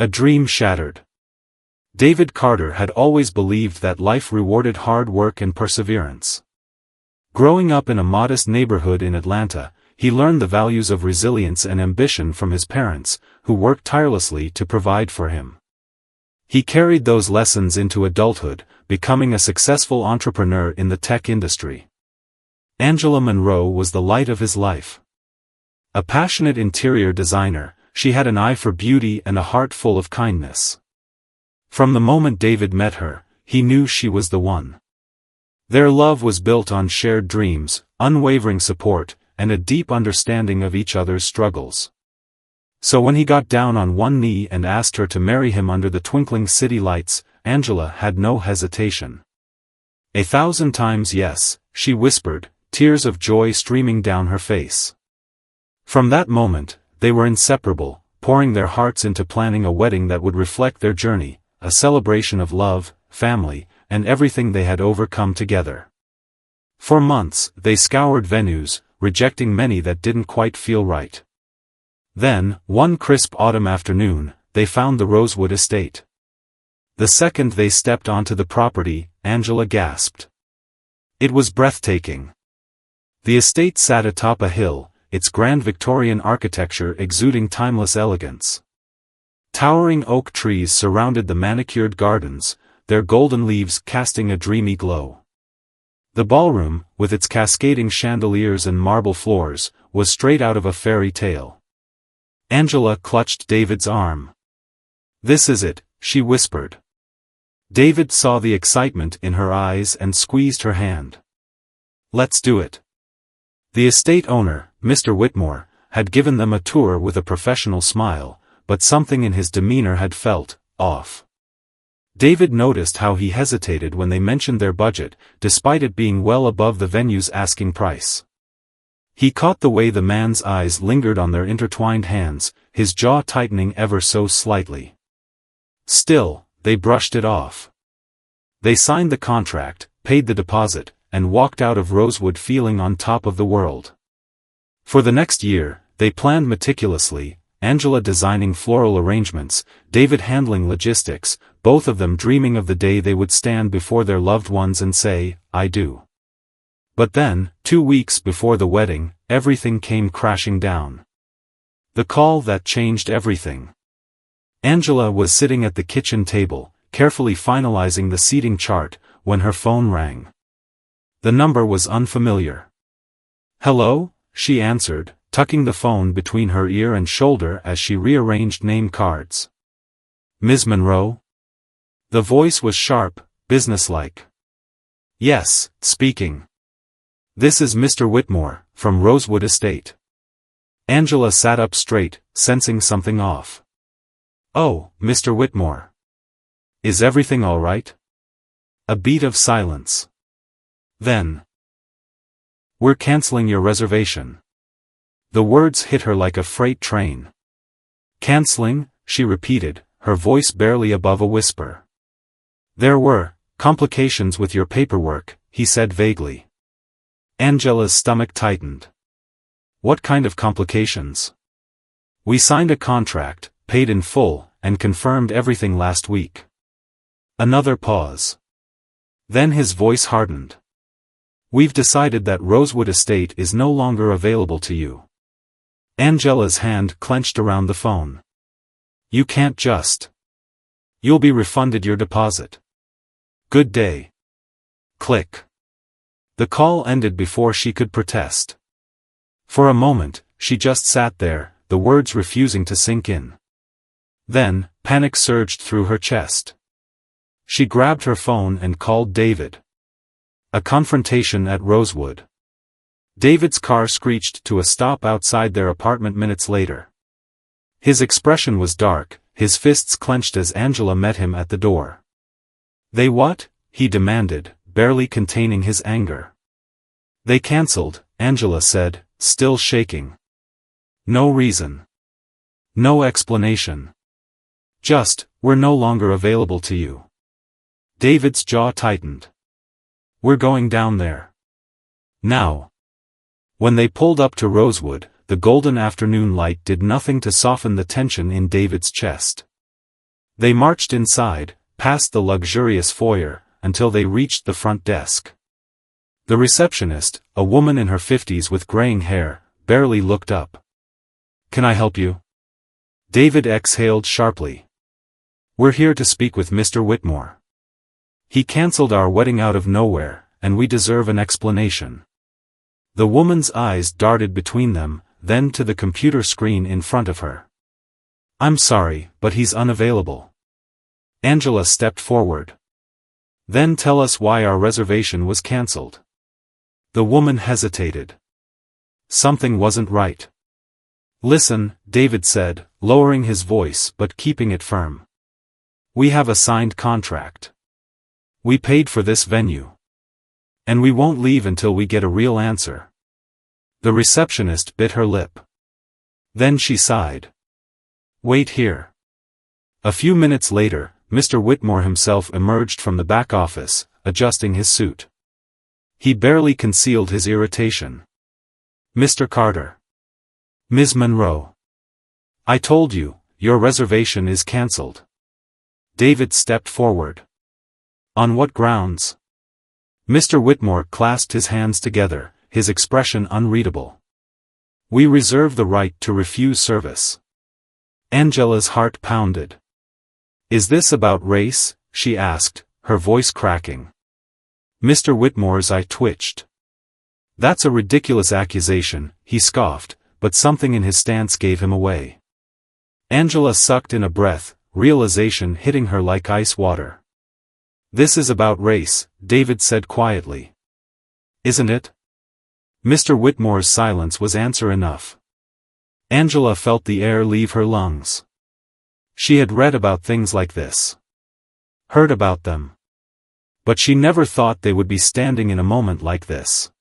A dream shattered. David Carter had always believed that life rewarded hard work and perseverance. Growing up in a modest neighborhood in Atlanta, he learned the values of resilience and ambition from his parents, who worked tirelessly to provide for him. He carried those lessons into adulthood, becoming a successful entrepreneur in the tech industry. Angela Monroe was the light of his life. A passionate interior designer, she had an eye for beauty and a heart full of kindness. From the moment David met her, he knew she was the one. Their love was built on shared dreams, unwavering support, and a deep understanding of each other's struggles. So when he got down on one knee and asked her to marry him under the twinkling city lights, Angela had no hesitation. 1,000 times yes, she whispered, tears of joy streaming down her face. From that moment, they were inseparable, pouring their hearts into planning a wedding that would reflect their journey, a celebration of love, family, and everything they had overcome together. For months, they scoured venues, rejecting many that didn't quite feel right. Then, one crisp autumn afternoon, they found the Rosewood estate. The second they stepped onto the property, Angela gasped. It was breathtaking. The estate sat atop a hill, its grand Victorian architecture exuding timeless elegance. Towering oak trees surrounded the manicured gardens, their golden leaves casting a dreamy glow. The ballroom, with its cascading chandeliers and marble floors, was straight out of a fairy tale. Angela clutched David's arm. "This is it," she whispered. David saw the excitement in her eyes and squeezed her hand. "Let's do it." The estate owner, Mr. Whitmore, had given them a tour with a professional smile, but something in his demeanor had felt off. David noticed how he hesitated when they mentioned their budget, despite it being well above the venue's asking price. He caught the way the man's eyes lingered on their intertwined hands, his jaw tightening ever so slightly. Still, they brushed it off. They signed the contract, paid the deposit, and walked out of Rosewood feeling on top of the world. For the next year, they planned meticulously, Angela designing floral arrangements, David handling logistics, both of them dreaming of the day they would stand before their loved ones and say, "I do." But then, 2 weeks before the wedding, everything came crashing down. The call that changed everything. Angela was sitting at the kitchen table, carefully finalizing the seating chart, when her phone rang. The number was unfamiliar. "Hello?" she answered, tucking the phone between her ear and shoulder as she rearranged name cards. "Ms. Monroe?" The voice was sharp, businesslike. "Yes, speaking. This is Mr. Whitmore, from Rosewood Estate." Angela sat up straight, sensing something off. "Oh, Mr. Whitmore. Is everything all right?" A beat of silence. Then, "We're canceling your reservation." The words hit her like a freight train. "Canceling?" she repeated, her voice barely above a whisper. "There were complications with your paperwork," he said vaguely. Angela's stomach tightened. "What kind of complications?" "We signed a contract, paid in full, and confirmed everything last week." Another pause. Then his voice hardened. "We've decided that Rosewood Estate is no longer available to you." Angela's hand clenched around the phone. "You can't just. You'll be refunded your deposit. Good day." Click. The call ended before she could protest. For a moment, she just sat there, the words refusing to sink in. Then, panic surged through her chest. She grabbed her phone and called David. A confrontation at Rosewood. David's car screeched to a stop outside their apartment minutes later. His expression was dark, his fists clenched as Angela met him at the door. "They what?" he demanded, barely containing his anger. "They cancelled," Angela said, still shaking. "No reason. No explanation. Just, we're no longer available to you." David's jaw tightened. "We're going down there. Now." When they pulled up to Rosewood, the golden afternoon light did nothing to soften the tension in David's chest. They marched inside, past the luxurious foyer, until they reached the front desk. The receptionist, a woman in her 50s with graying hair, barely looked up. "Can I help you?" David exhaled sharply. "We're here to speak with Mr. Whitmore. He cancelled our wedding out of nowhere, and we deserve an explanation." The woman's eyes darted between them, then to the computer screen in front of her. "I'm sorry, but he's unavailable." Angela stepped forward. "Then tell us why our reservation was cancelled." The woman hesitated. Something wasn't right. "Listen," David said, lowering his voice but keeping it firm. "We have a signed contract. We paid for this venue. And we won't leave until we get a real answer." The receptionist bit her lip. Then she sighed. "Wait here." A few minutes later, Mr. Whitmore himself emerged from the back office, adjusting his suit. He barely concealed his irritation. "Mr. Carter." "Ms. Monroe. I told you, your reservation is cancelled." David stepped forward. "On what grounds?" Mr. Whitmore clasped his hands together, his expression unreadable. "We reserve the right to refuse service." Angela's heart pounded. "Is this about race?" she asked, her voice cracking. Mr. Whitmore's eye twitched. "That's a ridiculous accusation," he scoffed, but something in his stance gave him away. Angela sucked in a breath, realization hitting her like ice water. "This is about race," David said quietly. "Isn't it?" Mr. Whitmore's silence was answer enough. Angela felt the air leave her lungs. She had read about things like this. Heard about them. But she never thought they would be standing in a moment like this.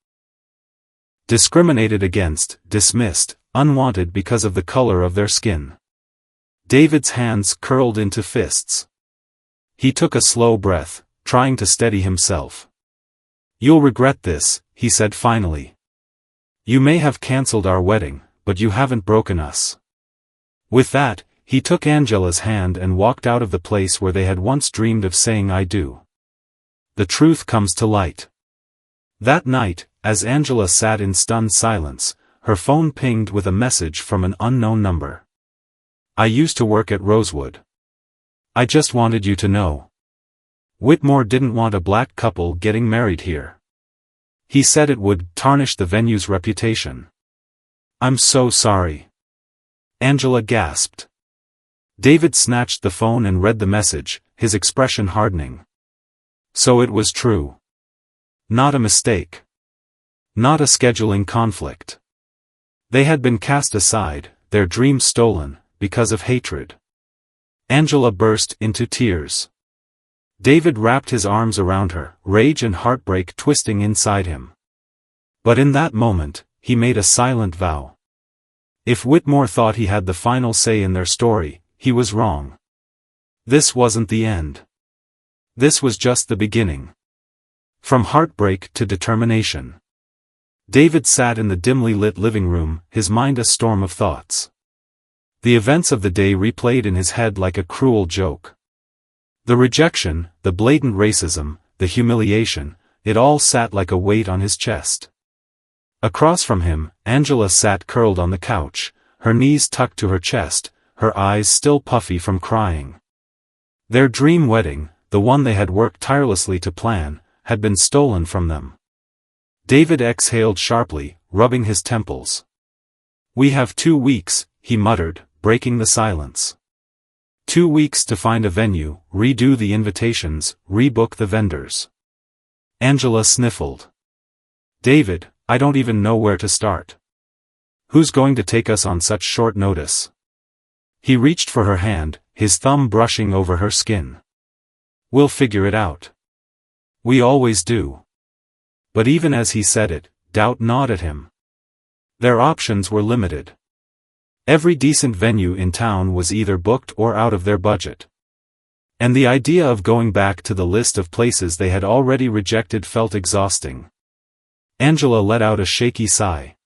Discriminated against, dismissed, unwanted because of the color of their skin. David's hands curled into fists. He took a slow breath, trying to steady himself. "You'll regret this," he said finally. "You may have cancelled our wedding, but you haven't broken us." With that, he took Angela's hand and walked out of the place where they had once dreamed of saying "I do." The truth comes to light. That night, as Angela sat in stunned silence, her phone pinged with a message from an unknown number. "I used to work at Rosewood. I just wanted you to know. Whitmore didn't want a black couple getting married here. He said it would tarnish the venue's reputation." "I'm so sorry." Angela gasped. David snatched the phone and read the message, his expression hardening. So it was true. Not a mistake. Not a scheduling conflict. They had been cast aside, their dreams stolen, because of hatred. Angela burst into tears. David wrapped his arms around her, rage and heartbreak twisting inside him. But in that moment, he made a silent vow. If Whitmore thought he had the final say in their story, he was wrong. This wasn't the end. This was just the beginning. From heartbreak to determination. David sat in the dimly lit living room, his mind a storm of thoughts. The events of the day replayed in his head like a cruel joke. The rejection, the blatant racism, the humiliation, it all sat like a weight on his chest. Across from him, Angela sat curled on the couch, her knees tucked to her chest, her eyes still puffy from crying. Their dream wedding, the one they had worked tirelessly to plan, had been stolen from them. David exhaled sharply, rubbing his temples. "We have 2 weeks," he muttered, breaking the silence. 2 weeks to find a venue, redo the invitations, rebook the vendors. Angela sniffled. "David, I don't even know where to start. Who's going to take us on such short notice?" He reached for her hand, his thumb brushing over her skin. "We'll figure it out. We always do." But even as he said it, doubt gnawed at him. Their options were limited. Every decent venue in town was either booked or out of their budget. And the idea of going back to the list of places they had already rejected felt exhausting. Angela let out a shaky sigh.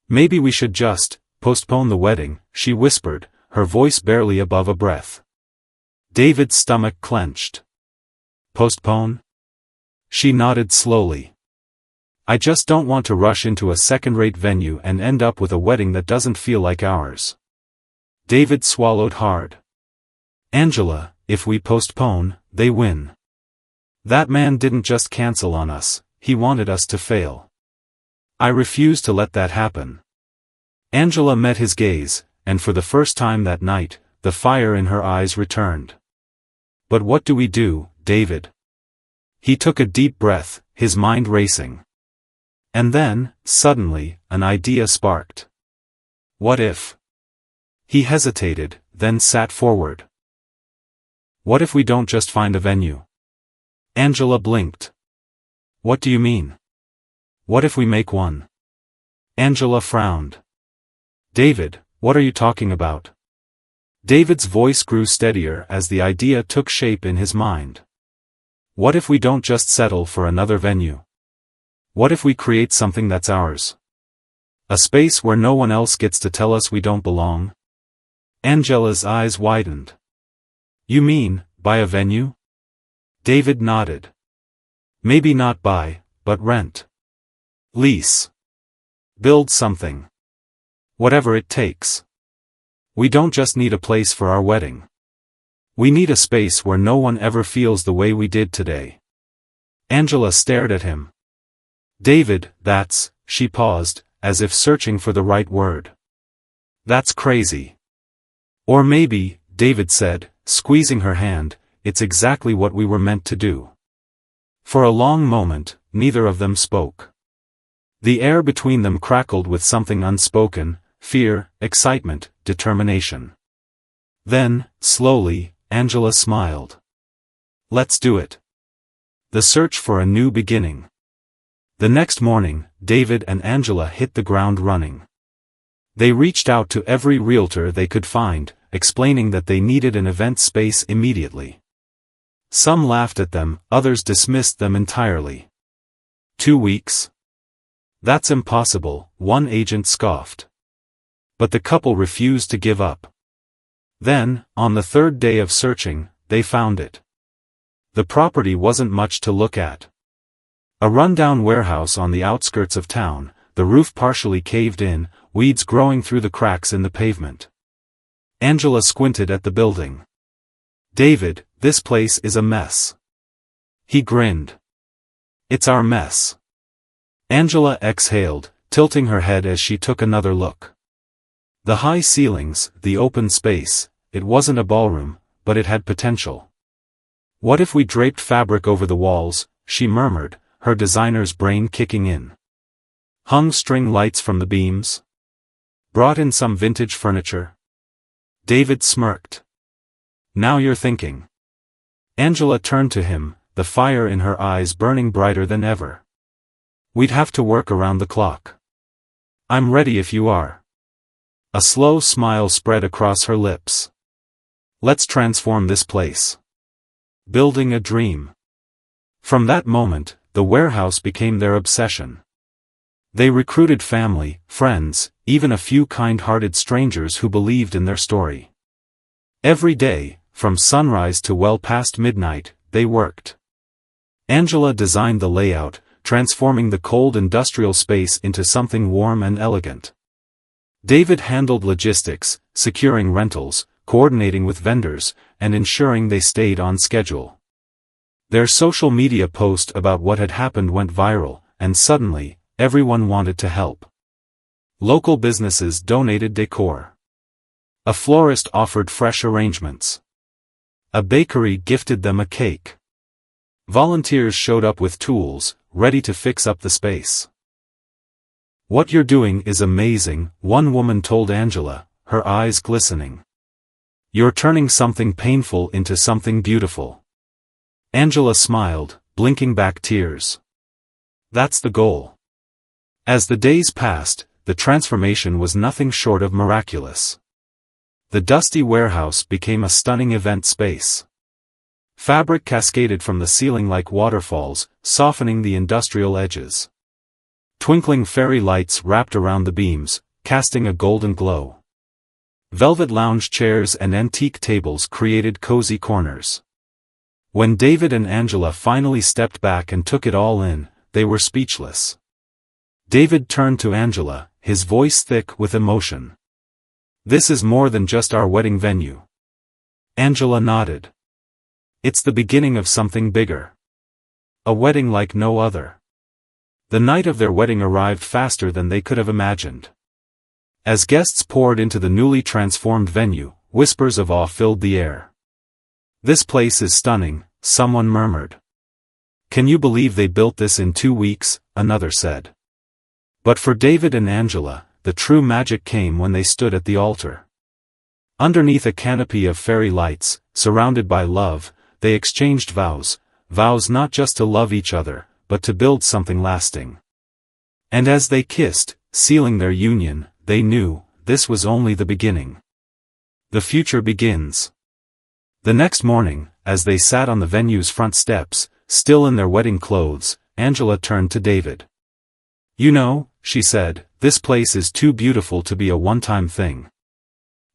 "Maybe we should just postpone the wedding," she whispered, her voice barely above a breath. David's stomach clenched. Postpone? She nodded slowly. I just don't want to rush into a second-rate venue and end up with a wedding that doesn't feel like ours. David swallowed hard. Angela, if we postpone, they win. That man didn't just cancel on us, he wanted us to fail. I refuse to let that happen. Angela met his gaze, and for the first time that night, the fire in her eyes returned. But what do we do, David? He took a deep breath, his mind racing. And then, suddenly, an idea sparked. What if? He hesitated, then sat forward. What if we don't just find a venue? Angela blinked. What do you mean? What if we make one? Angela frowned. David, what are you talking about? David's voice grew steadier as the idea took shape in his mind. What if we don't just settle for another venue? What if we create something that's ours? A space where no one else gets to tell us we don't belong? Angela's eyes widened. You mean, buy a venue? David nodded. Maybe not buy, but rent. Lease. Build something. Whatever it takes. We don't just need a place for our wedding. We need a space where no one ever feels the way we did today. Angela stared at him. David, she paused, as if searching for the right word. That's crazy. Or maybe, David said, squeezing her hand, it's exactly what we were meant to do. For a long moment, neither of them spoke. The air between them crackled with something unspoken, fear, excitement, determination. Then, slowly, Angela smiled. Let's do it. The search for a new beginning. The next morning, David and Angela hit the ground running. They reached out to every realtor they could find, explaining that they needed an event space immediately. Some laughed at them, others dismissed them entirely. 2 weeks? That's impossible, one agent scoffed. But the couple refused to give up. Then, on the third day of searching, they found it. The property wasn't much to look at. A rundown warehouse on the outskirts of town, the roof partially caved in, weeds growing through the cracks in the pavement. Angela squinted at the building. David, this place is a mess. He grinned. It's our mess. Angela exhaled, tilting her head as she took another look. The high ceilings, the open space, it wasn't a ballroom, but it had potential. What if we draped fabric over the walls, she murmured, her designer's brain kicking in. Hung string lights from the beams? Brought in some vintage furniture? David smirked. Now you're thinking. Angela turned to him, the fire in her eyes burning brighter than ever. We'd have to work around the clock. I'm ready if you are. A slow smile spread across her lips. Let's transform this place. Building a dream. From that moment, the warehouse became their obsession. They recruited family, friends, even a few kind-hearted strangers who believed in their story. Every day, from sunrise to well past midnight, they worked. Angela designed the layout, transforming the cold industrial space into something warm and elegant. David handled logistics, securing rentals, coordinating with vendors, and ensuring they stayed on schedule. Their social media post about what had happened went viral, and suddenly, everyone wanted to help. Local businesses donated decor. A florist offered fresh arrangements. A bakery gifted them a cake. Volunteers showed up with tools, ready to fix up the space. What you're doing is amazing, one woman told Angela, her eyes glistening. You're turning something painful into something beautiful. Angela smiled, blinking back tears. That's the goal. As the days passed, the transformation was nothing short of miraculous. The dusty warehouse became a stunning event space. Fabric cascaded from the ceiling like waterfalls, softening the industrial edges. Twinkling fairy lights wrapped around the beams, casting a golden glow. Velvet lounge chairs and antique tables created cozy corners. When David and Angela finally stepped back and took it all in, they were speechless. David turned to Angela, his voice thick with emotion. "This is more than just our wedding venue." Angela nodded. "It's the beginning of something bigger. A wedding like no other." The night of their wedding arrived faster than they could have imagined. As guests poured into the newly transformed venue, whispers of awe filled the air. "This place is stunning," someone murmured. "Can you believe they built this in 2 weeks?" another said. But for David and Angela, the true magic came when they stood at the altar. Underneath a canopy of fairy lights, surrounded by love, they exchanged vows not just to love each other, but to build something lasting. And as they kissed, sealing their union, they knew, this was only the beginning. The future begins. The next morning, as they sat on the venue's front steps, still in their wedding clothes, Angela turned to David. "You know," she said, "this place is too beautiful to be a one-time thing."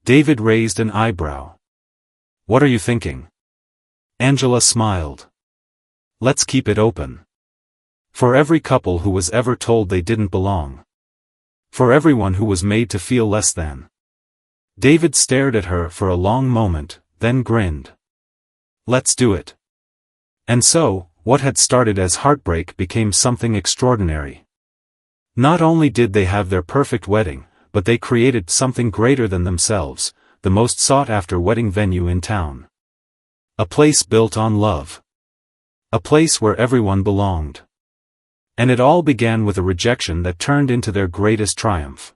David raised an eyebrow. "What are you thinking?" Angela smiled. "Let's keep it open. For every couple who was ever told they didn't belong. For everyone who was made to feel less than." David stared at her for a long moment, then grinned. "Let's do it." And so, what had started as heartbreak became something extraordinary. Not only did they have their perfect wedding, but they created something greater than themselves, the most sought-after wedding venue in town. A place built on love. A place where everyone belonged. And it all began with a rejection that turned into their greatest triumph.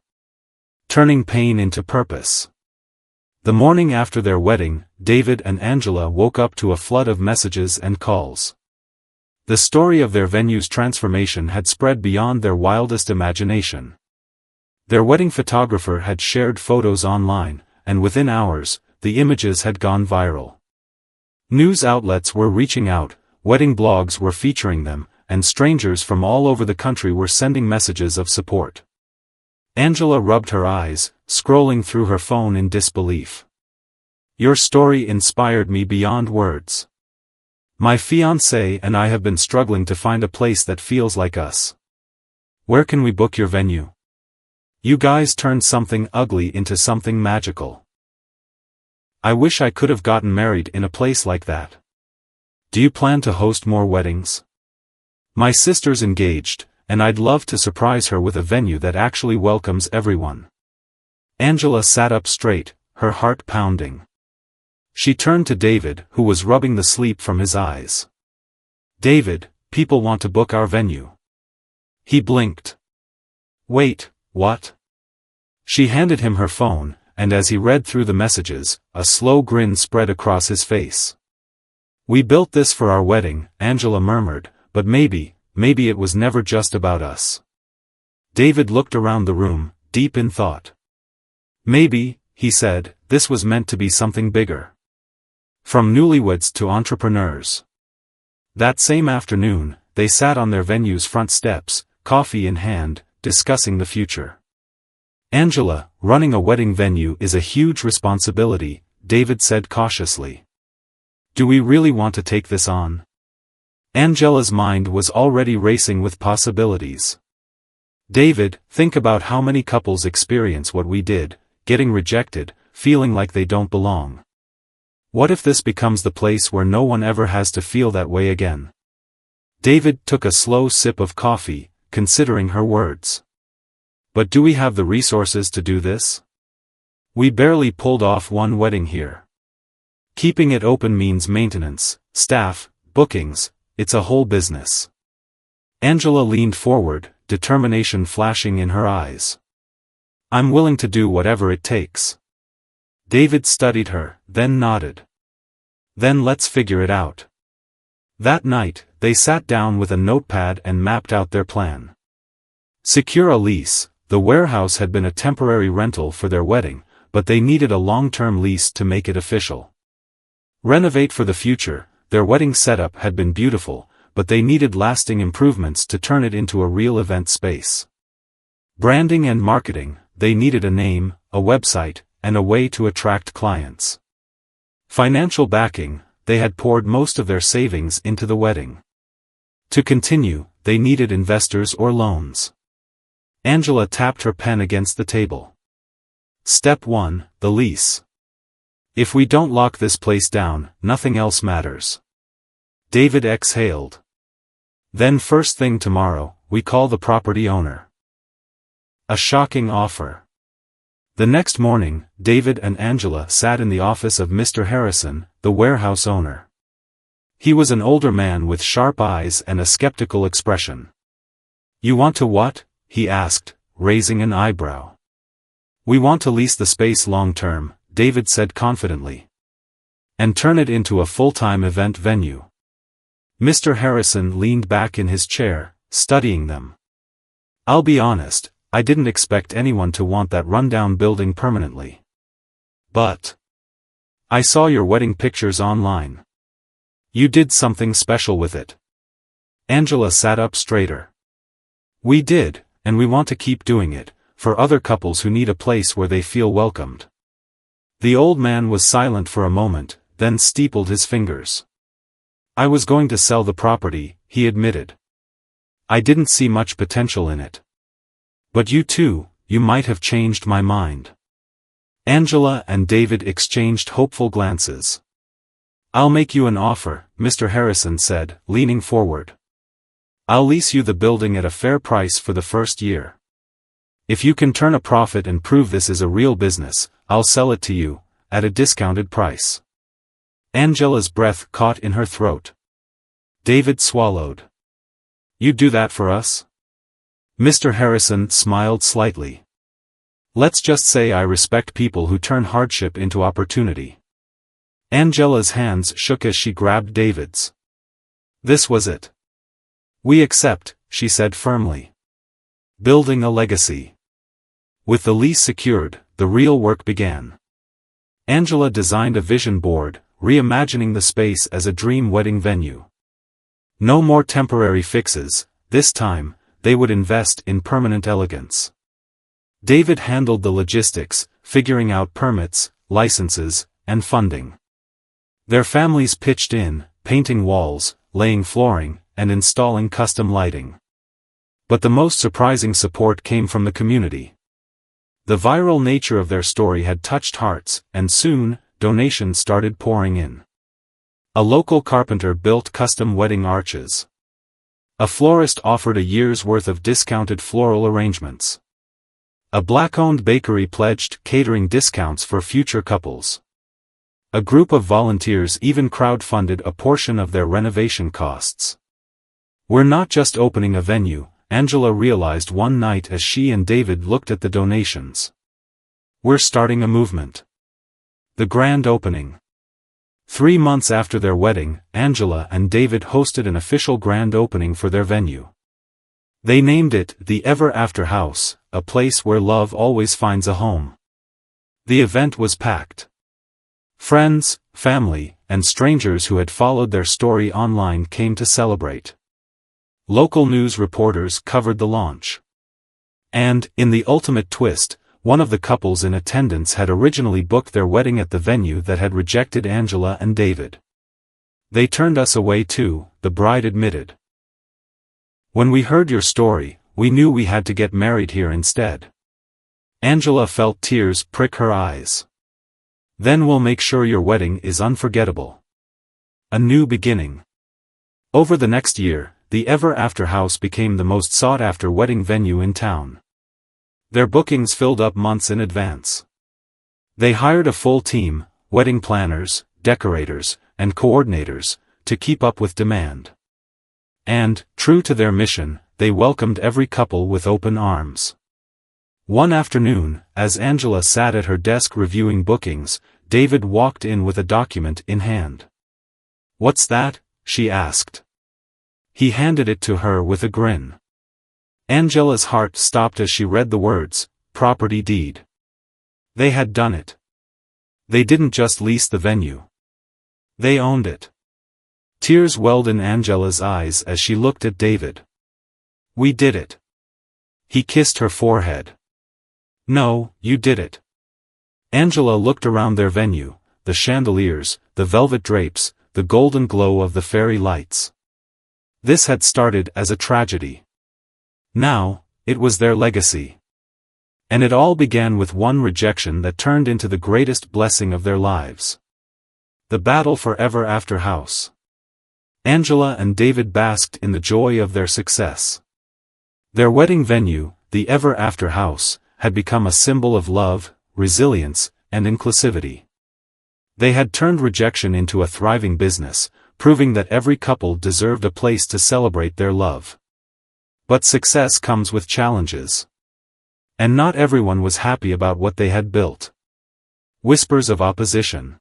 Turning pain into purpose. The morning after their wedding, David and Angela woke up to a flood of messages and calls. The story of their venue's transformation had spread beyond their wildest imagination. Their wedding photographer had shared photos online, and within hours, the images had gone viral. News outlets were reaching out, wedding blogs were featuring them, and strangers from all over the country were sending messages of support. Angela rubbed her eyes, scrolling through her phone in disbelief. "Your story inspired me beyond words. My fiancé and I have been struggling to find a place that feels like us. Where can we book your venue? You guys turned something ugly into something magical. I wish I could have gotten married in a place like that. Do you plan to host more weddings? My sister's engaged, and I'd love to surprise her with a venue that actually welcomes everyone." Angela sat up straight, her heart pounding. She turned to David, who was rubbing the sleep from his eyes. "David, people want to book our venue." He blinked. "Wait, what?" She handed him her phone, and as he read through the messages, a slow grin spread across his face. "We built this for our wedding," Angela murmured, "but maybe it was never just about us." David looked around the room, deep in thought. "Maybe," he said, "this was meant to be something bigger. From newlyweds to entrepreneurs." That same afternoon, they sat on their venue's front steps, coffee in hand, discussing the future. "Angela, running a wedding venue is a huge responsibility," David said cautiously. "Do we really want to take this on?" Angela's mind was already racing with possibilities. "David, think about how many couples experience what we did, getting rejected, feeling like they don't belong. What if this becomes the place where no one ever has to feel that way again?" David took a slow sip of coffee, considering her words. "But do we have the resources to do this? We barely pulled off one wedding here. Keeping it open means maintenance, staff, bookings, it's a whole business." Angela leaned forward, determination flashing in her eyes. "I'm willing to do whatever it takes." David studied her, then nodded. "Then let's figure it out." That night, they sat down with a notepad and mapped out their plan. Secure a lease. The warehouse had been a temporary rental for their wedding, but they needed a long-term lease to make it official. Renovate for the future. Their wedding setup had been beautiful, but they needed lasting improvements to turn it into a real event space. Branding and marketing. They needed a name, a website, and a way to attract clients. Financial backing, they had poured most of their savings into the wedding. To continue, they needed investors or loans. Angela tapped her pen against the table. Step 1, the lease. If we don't lock this place down, nothing else matters. David exhaled. Then first thing tomorrow, we call the property owner. A shocking offer. The next morning, David and Angela sat in the office of Mr. Harrison, the warehouse owner. He was an older man with sharp eyes and a skeptical expression. "You want to what?" he asked, raising an eyebrow. "We want to lease the space long-term," David said confidently. "And turn it into a full-time event venue." Mr. Harrison leaned back in his chair, studying them. "I'll be honest, I didn't expect anyone to want that rundown building permanently. But I saw your wedding pictures online. You did something special with it." Angela sat up straighter. "We did, and we want to keep doing it, for other couples who need a place where they feel welcomed." The old man was silent for a moment, then steepled his fingers. "I was going to sell the property," he admitted. "I didn't see much potential in it. But you might have changed my mind." Angela and David exchanged hopeful glances. "I'll make you an offer," Mr. Harrison said, leaning forward. "I'll lease you the building at a fair price for the first year. If you can turn a profit and prove this is a real business, I'll sell it to you, at a discounted price." Angela's breath caught in her throat. David swallowed. "You'd do that for us?" Mr. Harrison smiled slightly. "Let's just say I respect people who turn hardship into opportunity." Angela's hands shook as she grabbed David's. This was it. "We accept," she said firmly. Building a legacy. With the lease secured, the real work began. Angela designed a vision board, reimagining the space as a dream wedding venue. No more temporary fixes, this time, they would invest in permanent elegance. David handled the logistics, figuring out permits, licenses, and funding. Their families pitched in, painting walls, laying flooring, and installing custom lighting. But the most surprising support came from the community. The viral nature of their story had touched hearts, and soon, donations started pouring in. A local carpenter built custom wedding arches. A florist offered a year's worth of discounted floral arrangements. A Black-owned bakery pledged catering discounts for future couples. A group of volunteers even crowdfunded a portion of their renovation costs. "We're not just opening a venue," Angela realized one night as she and David looked at the donations. "We're starting a movement." The grand opening. 3 months after their wedding, Angela and David hosted an official grand opening for their venue. They named it the Ever After House, a place where love always finds a home. The event was packed. Friends, family, and strangers who had followed their story online came to celebrate. Local news reporters covered the launch. And, in the ultimate twist, one of the couples in attendance had originally booked their wedding at the venue that had rejected Angela and David. "They turned us away too," the bride admitted. "When we heard your story, we knew we had to get married here instead." Angela felt tears prick her eyes. "Then we'll make sure your wedding is unforgettable. A new beginning." Over the next year, the Ever After House became the most sought-after wedding venue in town. Their bookings filled up months in advance. They hired a full team, wedding planners, decorators, and coordinators, to keep up with demand. And, true to their mission, they welcomed every couple with open arms. One afternoon, as Angela sat at her desk reviewing bookings, David walked in with a document in hand. "What's that?" she asked. He handed it to her with a grin. Angela's heart stopped as she read the words, "property deed." They had done it. They didn't just lease the venue. They owned it. Tears welled in Angela's eyes as she looked at David. "We did it." He kissed her forehead. "No, you did it. Angela looked around their venue, the chandeliers, the velvet drapes, the golden glow of the fairy lights. This had started as a tragedy. Now, it was their legacy. And it all began with one rejection that turned into the greatest blessing of their lives. The battle for Ever After House. Angela and David basked in the joy of their success. Their wedding venue, the Ever After House, had become a symbol of love, resilience, and inclusivity. They had turned rejection into a thriving business, proving that every couple deserved a place to celebrate their love. But success comes with challenges. And not everyone was happy about what they had built. Whispers of opposition.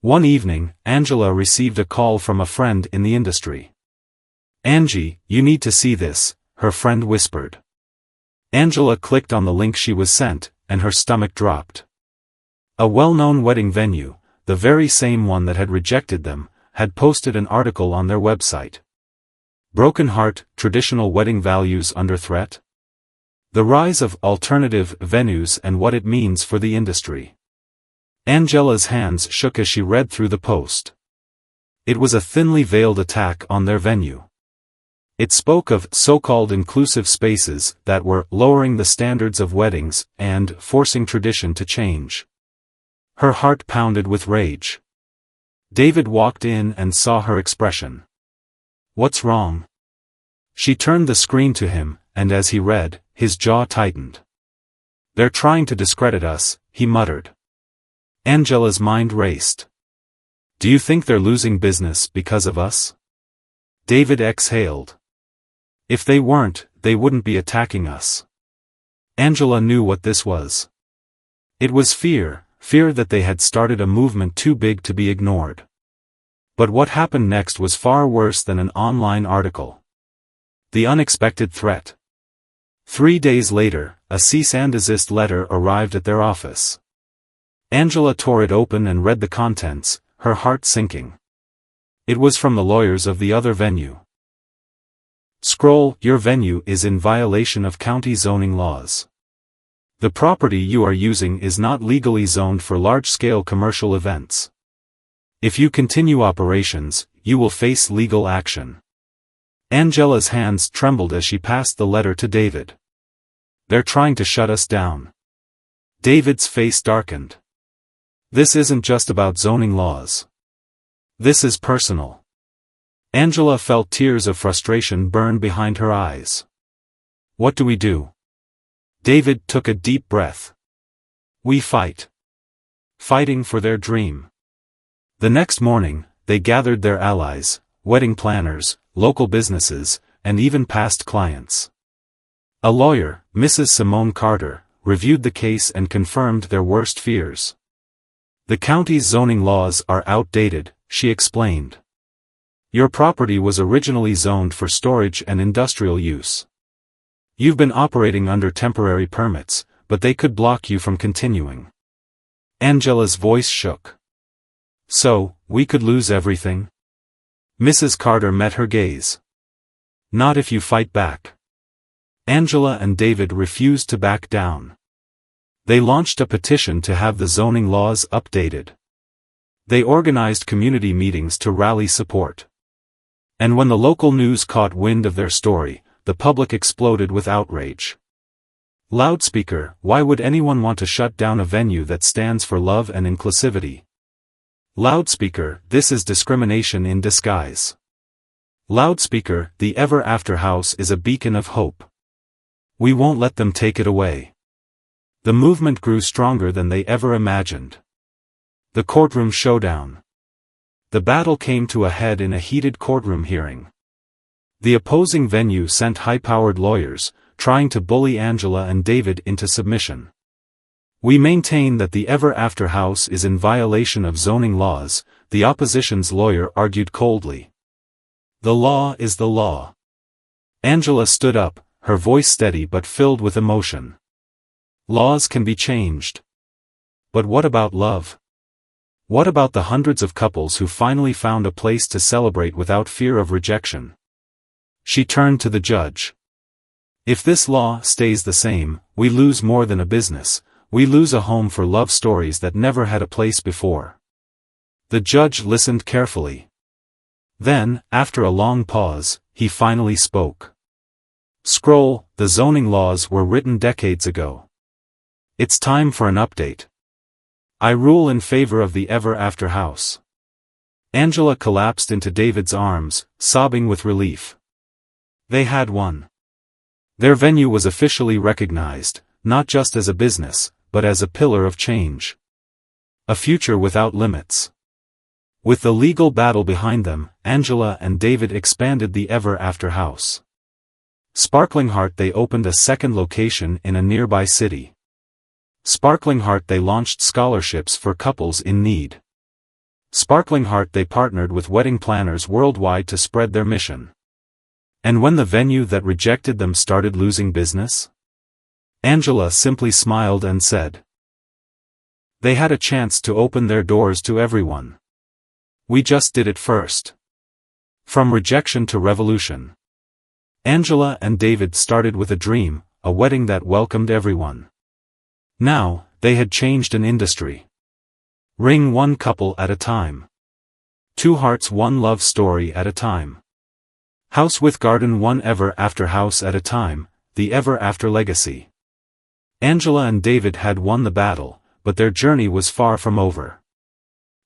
One evening, Angela received a call from a friend in the industry. "Angie, you need to see this," her friend whispered. Angela clicked on the link she was sent, and her stomach dropped. A well-known wedding venue, the very same one that had rejected them, had posted an article on their website. Broken Heart, Traditional Wedding Values Under Threat? The Rise of Alternative Venues and What It Means for the Industry. Angela's hands shook as she read through the post. It was a thinly veiled attack on their venue. It spoke of so-called inclusive spaces that were lowering the standards of weddings and forcing tradition to change. Her heart pounded with rage. David walked in and saw her expression. "What's wrong?" She turned the screen to him, and as he read, his jaw tightened. "They're trying to discredit us," he muttered. Angela's mind raced. "Do you think they're losing business because of us?" David exhaled. "If they weren't, they wouldn't be attacking us." Angela knew what this was. It was fear that they had started a movement too big to be ignored. But what happened next was far worse than an online article. The unexpected threat. 3 days later, a cease and desist letter arrived at their office. Angela tore it open and read the contents, her heart sinking. It was from the lawyers of the other venue. Scroll, your venue is in violation of county zoning laws. The property you are using is not legally zoned for large-scale commercial events. If you continue operations, you will face legal action. Angela's hands trembled as she passed the letter to David. "They're trying to shut us down." David's face darkened. "This isn't just about zoning laws. This is personal." Angela felt tears of frustration burn behind her eyes. "What do we do?" David took a deep breath. "We fight." Fighting for their dream. The next morning, they gathered their allies, wedding planners, local businesses, and even past clients. A lawyer, Mrs. Simone Carter, reviewed the case and confirmed their worst fears. "The county's zoning laws are outdated," she explained. "Your property was originally zoned for storage and industrial use. You've been operating under temporary permits, but they could block you from continuing." Angela's voice shook. "So, we could lose everything?" Mrs. Carter met her gaze. "Not if you fight back." Angela and David refused to back down. They launched a petition to have the zoning laws updated. They organized community meetings to rally support. And when the local news caught wind of their story, the public exploded with outrage. Loudspeaker, why would anyone want to shut down a venue that stands for love and inclusivity? Loudspeaker, this is discrimination in disguise. Loudspeaker, the Ever After House is a beacon of hope. We won't let them take it away. The movement grew stronger than they ever imagined. The courtroom showdown. The battle came to a head in a heated courtroom hearing. The opposing venue sent high-powered lawyers, trying to bully Angela and David into submission. "We maintain that the Ever After House is in violation of zoning laws," the opposition's lawyer argued coldly. "The law is the law." Angela stood up, her voice steady but filled with emotion. "Laws can be changed. But what about love? What about the hundreds of couples who finally found a place to celebrate without fear of rejection?" She turned to the judge. "If this law stays the same, we lose more than a business, We lose a home for love stories that never had a place before. The judge listened carefully. Then, after a long pause, he finally spoke. Scroll, the zoning laws were written decades ago. It's time for an update. I rule in favor of the ever-after house. Angela collapsed into David's arms, sobbing with relief. They had won. Their venue was officially recognized, not just as a business, but as a pillar of change. A future without limits. With the legal battle behind them, Angela and David expanded the ever-after house. Sparkling Heart, they opened a second location in a nearby city. Sparkling Heart, they launched scholarships for couples in need. Sparkling Heart, they partnered with wedding planners worldwide to spread their mission. And when the venue that rejected them started losing business? Angela simply smiled and said, they had a chance to open their doors to everyone. We just did it first. From rejection to revolution. Angela and David started with a dream, a wedding that welcomed everyone. Now, they had changed an industry. Ring one couple at a time. Two hearts, one love story at a time. House with garden, one ever-after house at a time, the ever-after legacy. Angela and David had won the battle, but their journey was far from over.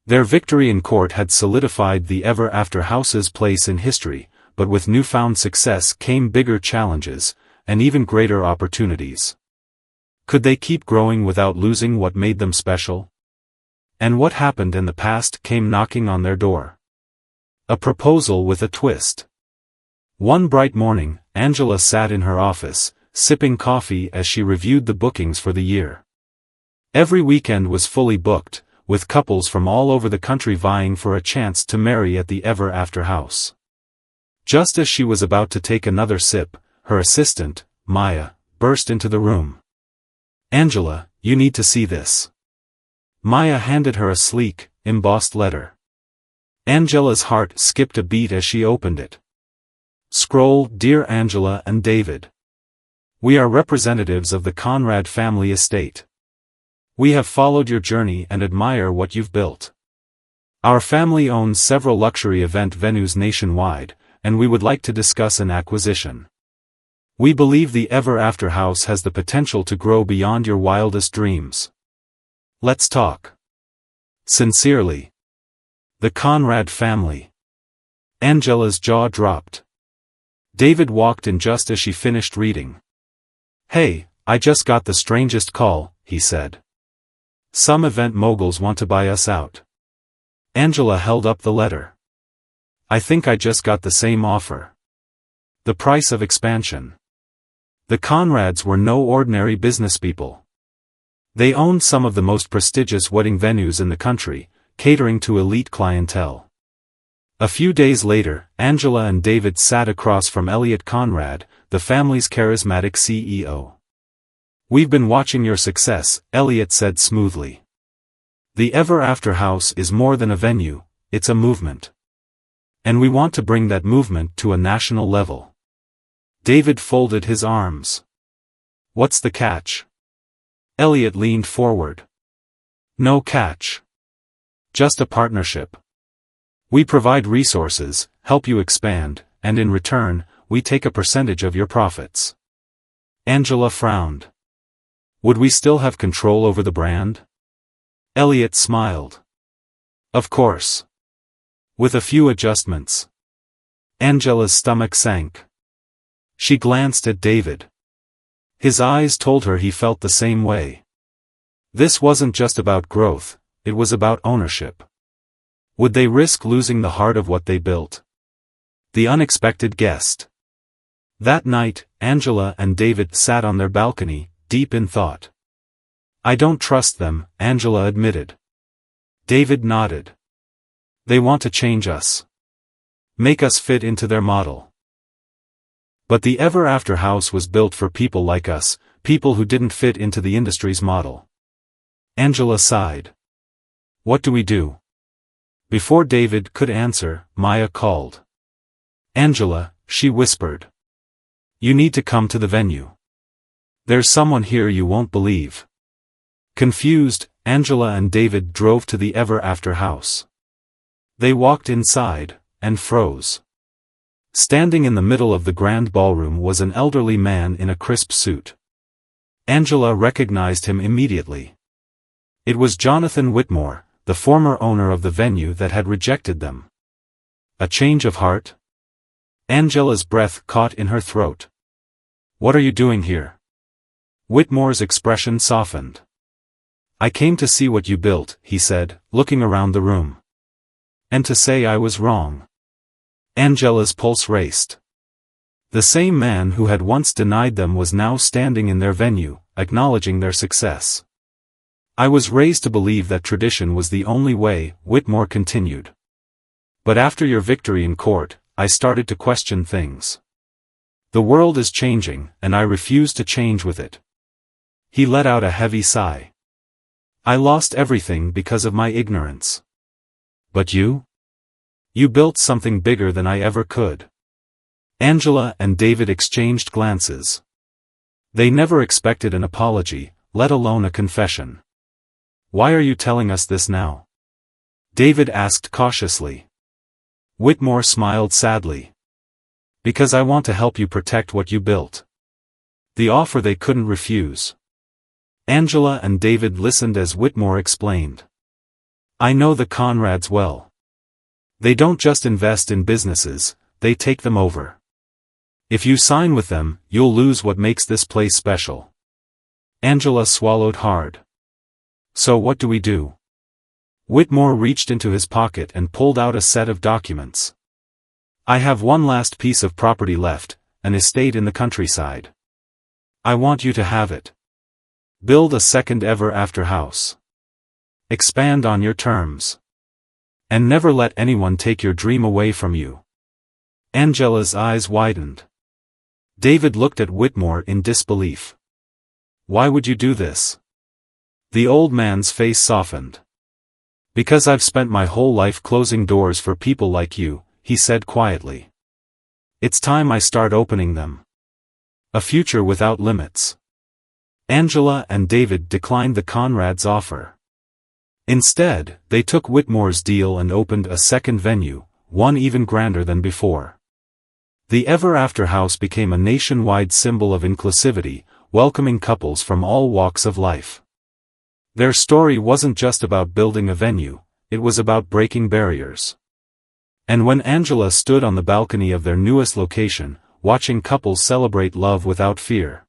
Their victory in court had solidified the ever-after house's place in history, but with newfound success came bigger challenges, and even greater opportunities. Could they keep growing without losing what made them special? And what happened in the past came knocking on their door. A proposal with a twist. One bright morning, Angela sat in her office, sipping coffee as she reviewed the bookings for the year. Every weekend was fully booked, with couples from all over the country vying for a chance to marry at the ever-after house. Just as she was about to take another sip, her assistant, Maya, burst into the room. Angela, you need to see this. Maya handed her a sleek, embossed letter. Angela's heart skipped a beat as she opened it. Scroll, Dear Angela and David. We are representatives of the Conrad family estate. We have followed your journey and admire what you've built. Our family owns several luxury event venues nationwide, and we would like to discuss an acquisition. We believe the ever-after house has the potential to grow beyond your wildest dreams. Let's talk. Sincerely. The Conrad family. Angela's jaw dropped. David walked in just as she finished reading. Hey, I just got the strangest call, he said. Some event moguls want to buy us out. Angela held up the letter. I think I just got the same offer. The price of expansion. The Conrads were no ordinary businesspeople. They owned some of the most prestigious wedding venues in the country, catering to elite clientele. A few days later, Angela and David sat across from Elliot Conrad, the family's charismatic CEO. We've been watching your success, Elliot said smoothly. The ever-after house is more than a venue, it's a movement. And we want to bring that movement to a national level. David folded his arms. What's the catch? Elliot leaned forward. No catch. Just a partnership. We provide resources, help you expand, and in return, we take a percentage of your profits. Angela frowned. Would we still have control over the brand? Elliot smiled. Of course. With a few adjustments. Angela's stomach sank. She glanced at David. His eyes told her he felt the same way. This wasn't just about growth, it was about ownership. Would they risk losing the heart of what they built? The unexpected guest. That night, Angela and David sat on their balcony, deep in thought. I don't trust them, Angela admitted. David nodded. They want to change us. Make us fit into their model. But the ever-after house was built for people like us, people who didn't fit into the industry's model. Angela sighed. What do we do? Before David could answer, Maya called. Angela, she whispered. You need to come to the venue. There's someone here you won't believe. Confused, Angela and David drove to the Ever After house. They walked inside, and froze. Standing in the middle of the grand ballroom was an elderly man in a crisp suit. Angela recognized him immediately. It was Jonathan Whitmore, the former owner of the venue that had rejected them. A change of heart? Angela's breath caught in her throat. What are you doing here? Whitmore's expression softened. I came to see what you built, he said, looking around the room. And to say I was wrong. Angela's pulse raced. The same man who had once denied them was now standing in their venue, acknowledging their success. I was raised to believe that tradition was the only way, Whitmore continued. But after your victory in court, I started to question things. The world is changing, and I refuse to change with it. He let out a heavy sigh. I lost everything because of my ignorance. But you? You built something bigger than I ever could. Angela and David exchanged glances. They never expected an apology, let alone a confession. Why are you telling us this now? David asked cautiously. Whitmore smiled sadly. Because I want to help you protect what you built. The offer they couldn't refuse. Angela and David listened as Whitmore explained. I know the Conrads well. They don't just invest in businesses, they take them over. If you sign with them, you'll lose what makes this place special. Angela swallowed hard. So what do we do? Whitmore reached into his pocket and pulled out a set of documents. I have one last piece of property left, an estate in the countryside. I want you to have it. Build a second Ever After house. Expand on your terms. And never let anyone take your dream away from you. Angela's eyes widened. David looked at Whitmore in disbelief. Why would you do this? The old man's face softened. Because I've spent my whole life closing doors for people like you, he said quietly. It's time I start opening them. A future without limits. Angela and David declined the Conrads' offer. Instead, they took Whitmore's deal and opened a second venue, one even grander than before. The Ever After house became a nationwide symbol of inclusivity, welcoming couples from all walks of life. Their story wasn't just about building a venue, it was about breaking barriers. And when Angela stood on the balcony of their newest location, watching couples celebrate love without fear,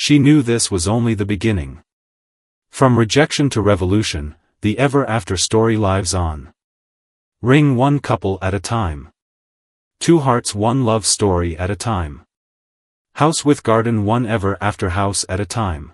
she knew this was only the beginning. From rejection to revolution, the Ever After story lives on. Ring one couple at a time. Two hearts, one love story at a time. House with garden, one Ever After house at a time.